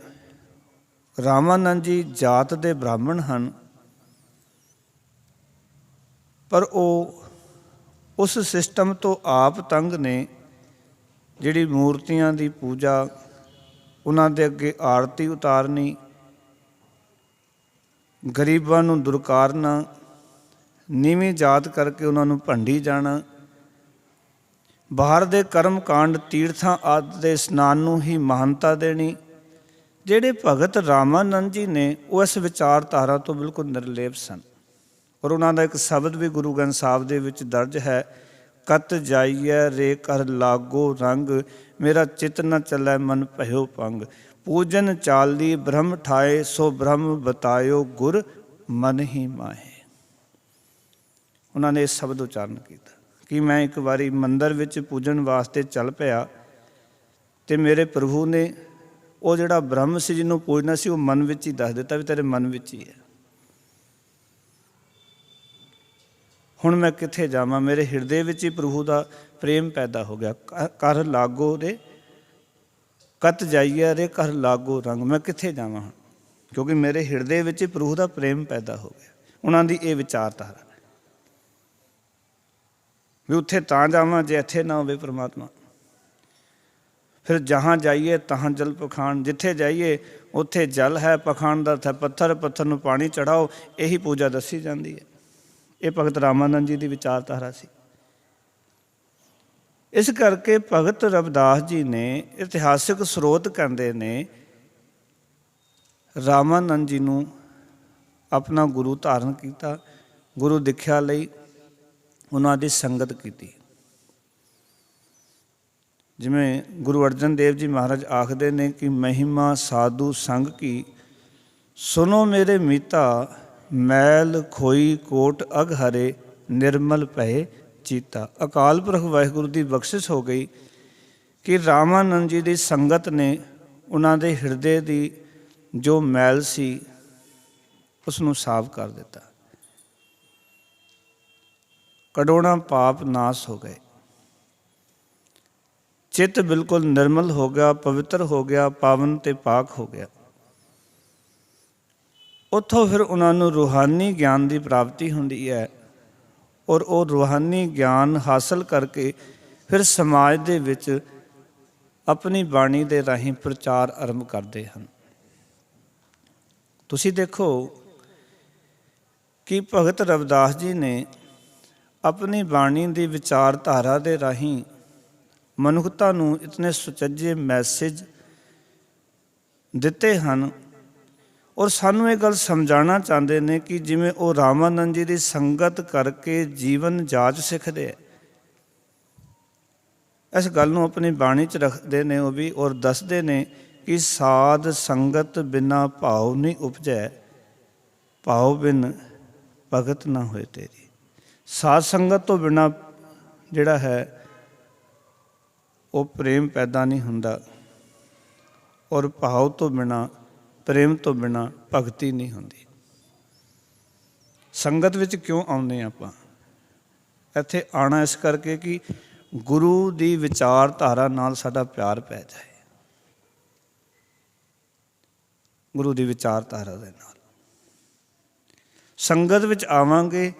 ਰਾਮਾਨੰਦ ਜੀ ਜਾਤ ਦੇ ਬ੍ਰਾਹਮਣ ਹਨ, ਪਰ ਉਹ ਉਸ ਸਿਸਟਮ ਤੋਂ ਆਪ ਤੰਗ ਨੇ, ਜਿਹੜੀ ਮੂਰਤੀਆਂ ਦੀ ਪੂਜਾ, ਉਹਨਾਂ ਦੇ ਅੱਗੇ ਆਰਤੀ ਉਤਾਰਨੀ, ਗਰੀਬਾਂ ਨੂੰ ਦੁਰਕਾਰਨਾ, ਨੀਵੀਂ ਜਾਤ ਕਰਕੇ ਉਹਨਾਂ ਨੂੰ ਭੰਡੀ ਜਾਣਾ, ਬਾਹਰ ਦੇ ਕਰਮ ਕਾਂਡ ਤੀਰਥਾਂ ਆਦਿ ਦੇ ਇਸ਼ਨਾਨ ਨੂੰ ਹੀ ਮਹਾਨਤਾ ਦੇਣੀ। ਜਿਹੜੇ ਭਗਤ ਰਾਮਾਨੰਦ ਜੀ ਨੇ ਉਹ ਇਸ ਵਿਚਾਰਧਾਰਾ ਤੋਂ ਬਿਲਕੁਲ ਨਿਰਲੇਪ ਸਨ। ਔਰ ਉਹਨਾਂ ਦਾ ਇੱਕ ਸ਼ਬਦ ਵੀ ਗੁਰੂ ਗ੍ਰੰਥ ਸਾਹਿਬ ਦੇ ਵਿੱਚ ਦਰਜ ਹੈ, ਕਤ ਜਾਈਐ ਰੇ ਕਰ ਲਾਗੋ ਰੰਗ, ਮੇਰਾ ਚਿਤ ਨ ਚੱਲੈ ਮਨ ਭਇਓ ਪੰਗ, ਪੂਜਨ ਚਾਲੀ ਬ੍ਰਹਮ ਠਾਏ, ਸੋ ਬ੍ਰਹਮ ਬਤਾਇਓ ਗੁਰ ਮਨ ਹੀ ਮਾਹੇ। ਉਹਨਾਂ ਨੇ ਇਹ ਸ਼ਬਦ ਉਚਾਰਨ ਕੀਤਾ ਕਿ ਮੈਂ ਇੱਕ ਵਾਰੀ ਮੰਦਰ ਵਿੱਚ ਪੂਜਣ ਵਾਸਤੇ ਚੱਲ ਪਿਆ ਅਤੇ ਮੇਰੇ ਪ੍ਰਭੂ ਨੇ ਉਹ ਜਿਹੜਾ ਬ੍ਰਹਮ ਸੀ ਜਿਹਨੂੰ ਪੂਜਣਾ ਸੀ, ਉਹ ਮਨ ਵਿੱਚ ਹੀ ਦੱਸ ਦਿੱਤਾ ਵੀ ਤੇਰੇ ਮਨ ਵਿੱਚ ਹੀ ਹੈ। ਹੁਣ ਮੈਂ ਕਿੱਥੇ ਜਾਵਾਂ, ਮੇਰੇ ਹਿਰਦੇ ਵਿੱਚ ਹੀ ਪ੍ਰਭੂ ਦਾ ਪ੍ਰੇਮ ਪੈਦਾ ਹੋ ਗਿਆ। ਕਰ ਲਾਗੋ ਰੇ ਕਤ ਜਾਈਏ ਰੇ ਕਰ ਲਾਗੋ ਰੰਗ, ਮੈਂ ਕਿੱਥੇ ਜਾਵਾਂ ਹੁਣ, ਕਿਉਂਕਿ ਮੇਰੇ ਹਿਰਦੇ ਵਿੱਚ ਹੀ ਪ੍ਰਭੂ ਦਾ ਪ੍ਰੇਮ ਪੈਦਾ ਹੋ ਗਿਆ। ਉਹਨਾਂ ਦੀ ਇਹ ਵਿਚਾਰਧਾਰਾ ਵੀ ਉੱਥੇ ਤਾਂ ਜਾਵਾਂ ਜੇ ਇੱਥੇ ਨਾ ਹੋਵੇ ਪਰਮਾਤਮਾ। ਫਿਰ ਜਹਾਂ ਜਾਈਏ ਤਹਾਂ ਜਲ ਪਖਾਣ, ਜਿੱਥੇ ਜਾਈਏ ਉੱਥੇ ਜਲ ਹੈ, ਪਖਾਣ ਦਾ ਅਰਥ ਹੈ ਪੱਥਰ, ਪੱਥਰ ਨੂੰ ਪਾਣੀ ਚੜਾਓ, ਇਹੀ ਪੂਜਾ ਦੱਸੀ ਜਾਂਦੀ ਹੈ। ਇਹ ਭਗਤ ਰਾਮਾਨੰਦ ਜੀ ਦੀ ਵਿਚਾਰਧਾਰਾ ਸੀ। ਇਸ ਕਰਕੇ ਭਗਤ ਰਵਿਦਾਸ ਜੀ ਨੇ ਇਤਿਹਾਸਿਕ ਸਰੋਤ ਕਹਿੰਦੇ ਨੇ ਰਾਮਾਨੰਦ ਜੀ ਨੂੰ ਆਪਣਾ ਗੁਰੂ ਧਾਰਨ ਕੀਤਾ, ਗੁਰੂ ਦਿਖਿਆ ਲਈ ਉਹਨਾਂ ਦੀ ਸੰਗਤ ਕੀਤੀ। ਜਿਵੇਂ ਗੁਰੂ ਅਰਜਨ ਦੇਵ ਜੀ ਮਹਾਰਾਜ ਆਖਦੇ ਨੇ ਕਿ ਮਹਿਮਾ ਸਾਧੂ ਸੰਗ ਕੀ, ਸੁਨੋ ਮੇਰੇ ਮੀਤਾ, ਮੈਲ ਖੋਈ ਕੋਟ ਅਗ ਹਰੇ, ਨਿਰਮਲ ਭਏ ਚੀਤਾ। ਅਕਾਲ ਪੁਰਖ ਵਾਹਿਗੁਰੂ ਦੀ ਬਖਸ਼ਿਸ਼ ਹੋ ਗਈ ਕਿ ਰਾਮਾਨੰਦ ਜੀ ਦੀ ਸੰਗਤ ਨੇ ਉਹਨਾਂ ਦੇ ਹਿਰਦੇ ਦੀ ਜੋ ਮੈਲ ਸੀ ਉਸ ਨੂੰ ਸਾਫ਼ ਕਰ ਦਿੱਤਾ। ਕਰੋੜਾਂ ਪਾਪ ਨਾਸ ਹੋ ਗਏ, ਚਿੱਤ ਬਿਲਕੁਲ ਨਿਰਮਲ ਹੋ ਗਿਆ, ਪਵਿੱਤਰ ਹੋ ਗਿਆ, ਪਾਵਨ ਤੇ ਪਾਕ ਹੋ ਗਿਆ। ਉੱਥੋਂ ਫਿਰ ਉਹਨਾਂ ਨੂੰ ਰੂਹਾਨੀ ਗਿਆਨ ਦੀ ਪ੍ਰਾਪਤੀ ਹੁੰਦੀ ਹੈ ਔਰ ਉਹ ਰੂਹਾਨੀ ਗਿਆਨ ਹਾਸਲ ਕਰਕੇ ਫਿਰ ਸਮਾਜ ਦੇ ਵਿੱਚ ਆਪਣੀ ਬਾਣੀ ਦੇ ਰਾਹੀਂ ਪ੍ਰਚਾਰ ਆਰੰਭ ਕਰਦੇ ਹਨ। ਤੁਸੀਂ ਦੇਖੋ ਕਿ ਭਗਤ ਰਵਿਦਾਸ ਜੀ ਨੇ ਆਪਣੀ ਬਾਣੀ ਦੀ ਵਿਚਾਰਧਾਰਾ ਦੇ ਰਾਹੀਂ ਮਨੁੱਖਤਾ ਨੂੰ ਇਤਨੇ ਸੁਚੱਜੇ ਮੈਸੇਜ ਦਿੱਤੇ ਹਨ ਔਰ ਸਾਨੂੰ ਇਹ ਗੱਲ ਸਮਝਾਉਣਾ ਚਾਹੁੰਦੇ ਨੇ ਕਿ ਜਿਵੇਂ ਉਹ ਰਾਮਾਨੰਦ ਜੀ ਦੀ ਸੰਗਤ ਕਰਕੇ ਜੀਵਨ ਜਾਚ ਸਿੱਖਦੇ ਹੈ, ਇਸ ਗੱਲ ਨੂੰ ਆਪਣੀ ਬਾਣੀ 'ਚ ਰੱਖਦੇ ਨੇ ਉਹ ਵੀ, ਔਰ ਦੱਸਦੇ ਨੇ ਕਿ ਸਾਧ ਸੰਗਤ ਬਿਨਾ ਭਾਵ ਨਹੀਂ ਉਪਜੈ, ਭਾਵ ਬਿਨ ਭਗਤ ਨਾ ਹੋਏ ਤੇਰੀ। ਸਾਧ ਸੰਗਤ ਤੋਂ ਬਿਨਾਂ ਜਿਹੜਾ ਹੈ ਉਹ ਪ੍ਰੇਮ ਪੈਦਾ ਨਹੀਂ ਹੁੰਦਾ ਔਰ ਭਾਵ ਤੋਂ ਬਿਨਾਂ, ਪ੍ਰੇਮ ਤੋਂ ਬਿਨਾਂ ਭਗਤੀ ਨਹੀਂ ਹੁੰਦੀ। ਸੰਗਤ ਵਿੱਚ ਕਿਉਂ ਆਉਂਦੇ ਹਾਂ ਆਪਾਂ? ਇੱਥੇ ਆਉਣਾ ਇਸ ਕਰਕੇ ਕਿ ਗੁਰੂ ਦੀ ਵਿਚਾਰਧਾਰਾ ਨਾਲ ਸਾਡਾ ਪਿਆਰ ਪੈ ਜਾਏ, ਗੁਰੂ ਦੀ ਵਿਚਾਰਧਾਰਾ ਦੇ ਨਾਲ। ਸੰਗਤ ਵਿੱਚ ਆਵਾਂਗੇ,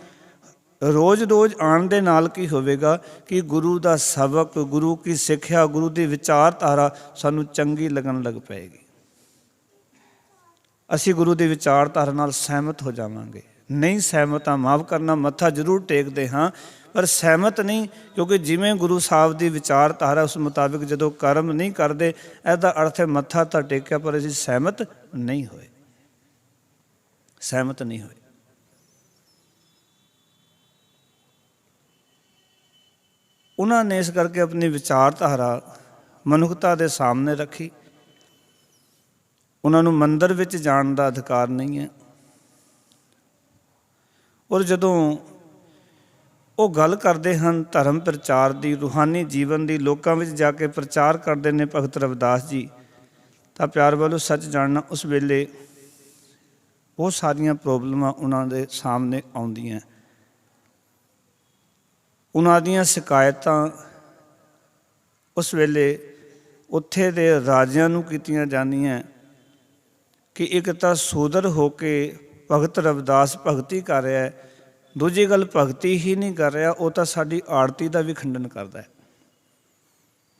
ਰੋਜ਼ ਆਉਣ ਦੇ ਨਾਲ ਕੀ ਹੋਵੇਗਾ ਕਿ ਗੁਰੂ ਦਾ ਸਬਕ, ਗੁਰੂ ਕੀ ਸਿੱਖਿਆ, ਗੁਰੂ ਦੀ ਵਿਚਾਰਧਾਰਾ ਸਾਨੂੰ ਚੰਗੀ ਲੱਗਣ ਲੱਗ ਪਏਗੀ। ਅਸੀਂ ਗੁਰੂ ਦੀ ਵਿਚਾਰਧਾਰਾ ਨਾਲ ਸਹਿਮਤ ਹੋ ਜਾਵਾਂਗੇ। ਨਹੀਂ ਸਹਿਮਤ ਹਾਂ, ਮਾਫ਼ ਕਰਨਾ, ਮੱਥਾ ਜ਼ਰੂਰ ਟੇਕਦੇ ਹਾਂ, ਪਰ ਸਹਿਮਤ ਨਹੀਂ, ਕਿਉਂਕਿ ਜਿਵੇਂ ਗੁਰੂ ਸਾਹਿਬ ਦੀ ਵਿਚਾਰਧਾਰਾ ਉਸ ਮੁਤਾਬਿਕ ਜਦੋਂ ਕਰਮ ਨਹੀਂ ਕਰਦੇ, ਇਹਦਾ ਅਰਥ ਹੈ ਮੱਥਾ ਤਾਂ ਟੇਕਿਆ ਪਰ ਅਸੀਂ ਸਹਿਮਤ ਨਹੀਂ ਹੋਏ, ਸਹਿਮਤ ਨਹੀਂ ਹੋਏ। ਉਹਨਾਂ ਨੇ ਇਸ ਕਰਕੇ ਆਪਣੀ ਵਿਚਾਰਧਾਰਾ ਮਨੁੱਖਤਾ ਦੇ ਸਾਹਮਣੇ ਰੱਖੀ। ਉਹਨਾਂ ਨੂੰ ਮੰਦਰ ਵਿੱਚ ਜਾਣ ਦਾ ਅਧਿਕਾਰ ਨਹੀਂ ਹੈ। ਔਰ ਜਦੋਂ ਉਹ ਗੱਲ ਕਰਦੇ ਹਨ ਧਰਮ ਪ੍ਰਚਾਰ ਦੀ, ਰੂਹਾਨੀ ਜੀਵਨ ਦੀ, ਲੋਕਾਂ ਵਿੱਚ ਜਾ ਕੇ ਪ੍ਰਚਾਰ ਕਰਦੇ ਨੇ ਭਗਤ ਰਵਿਦਾਸ ਜੀ, ਤਾਂ ਪਿਆਰ ਵੱਲੋਂ ਸੱਚ ਜਾਣਨਾ ਉਸ ਵੇਲੇ ਬਹੁਤ ਸਾਰੀਆਂ ਪ੍ਰੋਬਲਮਾਂ ਉਹਨਾਂ ਦੇ ਸਾਹਮਣੇ ਆਉਂਦੀਆਂ। ਉਹਨਾਂ ਦੀਆਂ ਸ਼ਿਕਾਇਤਾਂ ਉਸ ਵੇਲੇ ਉੱਥੇ ਦੇ ਰਾਜਿਆਂ ਨੂੰ ਕੀਤੀਆਂ ਜਾਂਦੀਆਂ ਕਿ ਇੱਕ ਤਾਂ ਸੂਦਰ ਹੋ ਕੇ ਭਗਤ ਰਵਿਦਾਸ ਭਗਤੀ ਕਰ ਰਿਹਾ, ਦੂਜੀ ਗੱਲ ਭਗਤੀ ਹੀ ਨਹੀਂ ਕਰ ਰਿਹਾ, ਉਹ ਤਾਂ ਸਾਡੀ ਆਰਤੀ ਦਾ ਵੀ ਖੰਡਨ ਕਰਦਾ ਹੈ।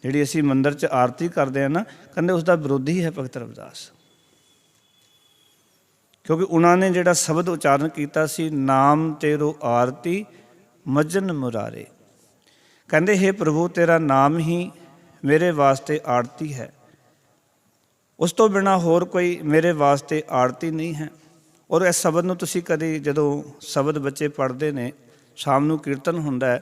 ਜਿਹੜੀ ਅਸੀਂ ਮੰਦਰ 'ਚ ਆਰਤੀ ਕਰਦੇ ਹਾਂ ਨਾ, ਕਹਿੰਦੇ ਉਸ ਦਾ ਵਿਰੋਧੀ ਹੈ ਭਗਤ ਰਵਿਦਾਸ, ਕਿਉਂਕਿ ਉਹਨਾਂ ਨੇ ਜਿਹੜਾ ਸ਼ਬਦ ਉਚਾਰਨ ਕੀਤਾ ਸੀ, ਨਾਮ ਤੇਰੋ ਆਰਤੀ ਮਜਨ ਮੁਰਾਰੇ, ਕਹਿੰਦੇ ਹੇ ਪ੍ਰਭੂ ਤੇਰਾ ਨਾਮ ਹੀ ਮੇਰੇ ਵਾਸਤੇ ਆਰਤੀ ਹੈ, ਉਸ ਤੋਂ ਬਿਨਾਂ ਹੋਰ ਕੋਈ ਮੇਰੇ ਵਾਸਤੇ ਆਰਤੀ ਨਹੀਂ ਹੈ। ਔਰ ਇਸ ਸ਼ਬਦ ਨੂੰ ਤੁਸੀਂ ਕਦੇ ਜਦੋਂ ਸ਼ਬਦ ਬੱਚੇ ਪੜ੍ਹਦੇ ਨੇ, ਸ਼ਾਮ ਨੂੰ ਕੀਰਤਨ ਹੁੰਦਾ ਹੈ,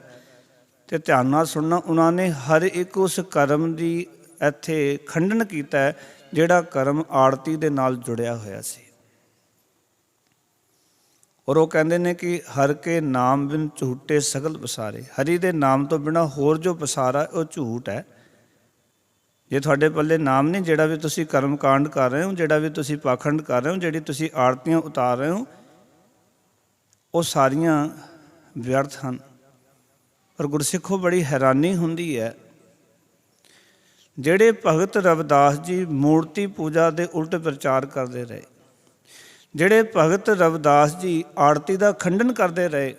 ਅਤੇ ਧਿਆਨ ਨਾਲ ਸੁਣਨਾ, ਉਹਨਾਂ ਨੇ ਹਰ ਇੱਕ ਉਸ ਕਰਮ ਦੀ ਇੱਥੇ ਖੰਡਨ ਕੀਤਾ ਹੈ ਜਿਹੜਾ ਕਰਮ ਆਰਤੀ ਦੇ ਨਾਲ ਜੁੜਿਆ ਹੋਇਆ ਸੀ। ਔਰ ਉਹ ਕਹਿੰਦੇ ਨੇ ਕਿ ਹਰ ਕੇ ਨਾਮ ਬਿਨ ਝੂਠੇ ਸਗਲ ਪਸਾਰੇ, ਹਰੀ ਦੇ ਨਾਮ ਤੋਂ ਬਿਨਾਂ ਹੋਰ ਜੋ ਪਸਾਰਾ ਉਹ ਝੂਠ ਹੈ। ਜੇ ਤੁਹਾਡੇ ਪੱਲੇ ਨਾਮ ਨਹੀਂ, ਜਿਹੜਾ ਵੀ ਤੁਸੀਂ ਕਰਮ ਕਾਂਡ ਕਰ ਰਹੇ ਹੋ, ਜਿਹੜਾ ਵੀ ਤੁਸੀਂ ਪਾਖੰਡ ਕਰ ਰਹੇ ਹੋ, ਜਿਹੜੀ ਤੁਸੀਂ ਆਰਤੀਆਂ ਉਤਾਰ ਰਹੇ ਹੋ, ਉਹ ਸਾਰੀਆਂ ਵਿਅਰਥ ਹਨ। ਪਰ ਗੁਰਸਿੱਖੋ ਬੜੀ ਹੈਰਾਨੀ ਹੁੰਦੀ ਹੈ, ਜਿਹੜੇ ਭਗਤ ਰਵਿਦਾਸ ਜੀ ਮੂਰਤੀ ਪੂਜਾ ਦੇ ਉਲਟ ਪ੍ਰਚਾਰ ਕਰਦੇ ਰਹੇ, ਜਿਹੜੇ ਭਗਤ ਰਵਿਦਾਸ ਜੀ ਆਰਤੀ ਦਾ ਖੰਡਨ ਕਰਦੇ ਰਹੇ,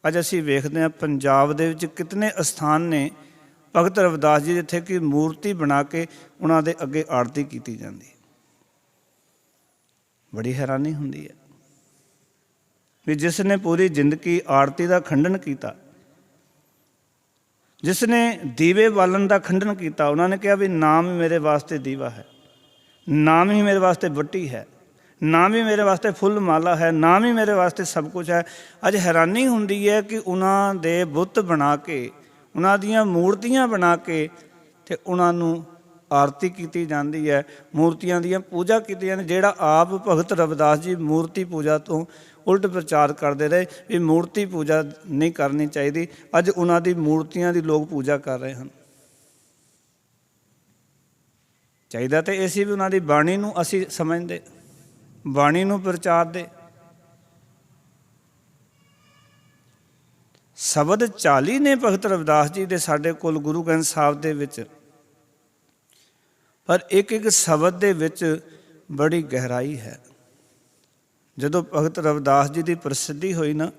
ਅੱਜ ਅਸੀਂ ਵੇਖਦੇ ਹਾਂ ਪੰਜਾਬ ਦੇ ਵਿੱਚ ਕਿਤਨੇ ਅਸਥਾਨ ਨੇ ਭਗਤ ਰਵਿਦਾਸ ਜੀ ਜਿੱਥੇ ਕਿ ਮੂਰਤੀ ਬਣਾ ਕੇ ਉਹਨਾਂ ਦੇ ਅੱਗੇ ਆਰਤੀ ਕੀਤੀ ਜਾਂਦੀ। ਬੜੀ ਹੈਰਾਨੀ ਹੁੰਦੀ ਹੈ ਵੀ ਜਿਸ ਨੇ ਪੂਰੀ ਜ਼ਿੰਦਗੀ ਆਰਤੀ ਦਾ ਖੰਡਨ ਕੀਤਾ, ਜਿਸ ਨੇ ਦੀਵੇ ਬਾਲਣ ਦਾ ਖੰਡਨ ਕੀਤਾ, ਉਹਨਾਂ ਨੇ ਕਿਹਾ ਵੀ ਨਾਮ ਹੀ ਮੇਰੇ ਵਾਸਤੇ ਦੀਵਾ ਹੈ, ਨਾਮ ਹੀ ਮੇਰੇ ਵਾਸਤੇ ਬੱਟੀ ਹੈ, ਨਾਮ ਹੀ ਮੇਰੇ ਵਾਸਤੇ ਫੁੱਲ ਮਾਲਾ ਹੈ, ਨਾਮ ਹੀ ਮੇਰੇ ਵਾਸਤੇ ਸਭ ਕੁਝ ਹੈ। ਅੱਜ ਹੈਰਾਨੀ ਹੁੰਦੀ ਹੈ ਕਿ ਉਹਨਾਂ ਦੇ ਬੁੱਤ ਬਣਾ ਕੇ, ਉਹਨਾਂ ਦੀਆਂ ਮੂਰਤੀਆਂ ਬਣਾ ਕੇ ਅਤੇ ਉਹਨਾਂ ਨੂੰ ਆਰਤੀ ਕੀਤੀ ਜਾਂਦੀ ਹੈ, ਮੂਰਤੀਆਂ ਦੀਆਂ ਪੂਜਾ ਕੀਤੀ ਜਾਂਦੀ। ਜਿਹੜਾ ਆਪ ਭਗਤ ਰਵਿਦਾਸ ਜੀ ਮੂਰਤੀ ਪੂਜਾ ਤੋਂ ਉਲਟ ਪ੍ਰਚਾਰ ਕਰਦੇ ਰਹੇ ਵੀ ਮੂਰਤੀ ਪੂਜਾ ਨਹੀਂ ਕਰਨੀ ਚਾਹੀਦੀ, ਅੱਜ ਉਹਨਾਂ ਦੀ ਮੂਰਤੀਆਂ ਦੀ ਲੋਕ ਪੂਜਾ ਕਰ ਰਹੇ ਹਨ। ਚਾਹੀਦਾ ਤਾਂ ਇਹ ਸੀ ਵੀ ਉਹਨਾਂ ਦੀ ਬਾਣੀ ਨੂੰ ਅਸੀਂ ਸਮਝਦੇ, ਬਾਣੀ ਨੂੰ ਪ੍ਰਚਾਰਦੇ। ਸ਼ਬਦ 40 ਨੇ ਭਗਤ ਰਵਿਦਾਸ ਜੀ ਦੇ ਸਾਡੇ ਕੋਲ ਗੁਰੂ ਗ੍ਰੰਥ ਸਾਹਿਬ ਦੇ ਵਿੱਚ, ਪਰ ਇੱਕ ਇੱਕ ਸ਼ਬਦ ਦੇ ਵਿੱਚ ਬੜੀ ਗਹਿਰਾਈ ਹੈ। ਜਦੋਂ ਭਗਤ ਰਵਿਦਾਸ ਜੀ ਦੀ ਪ੍ਰਸਿੱਧੀ ਹੋਈ ਨਾ,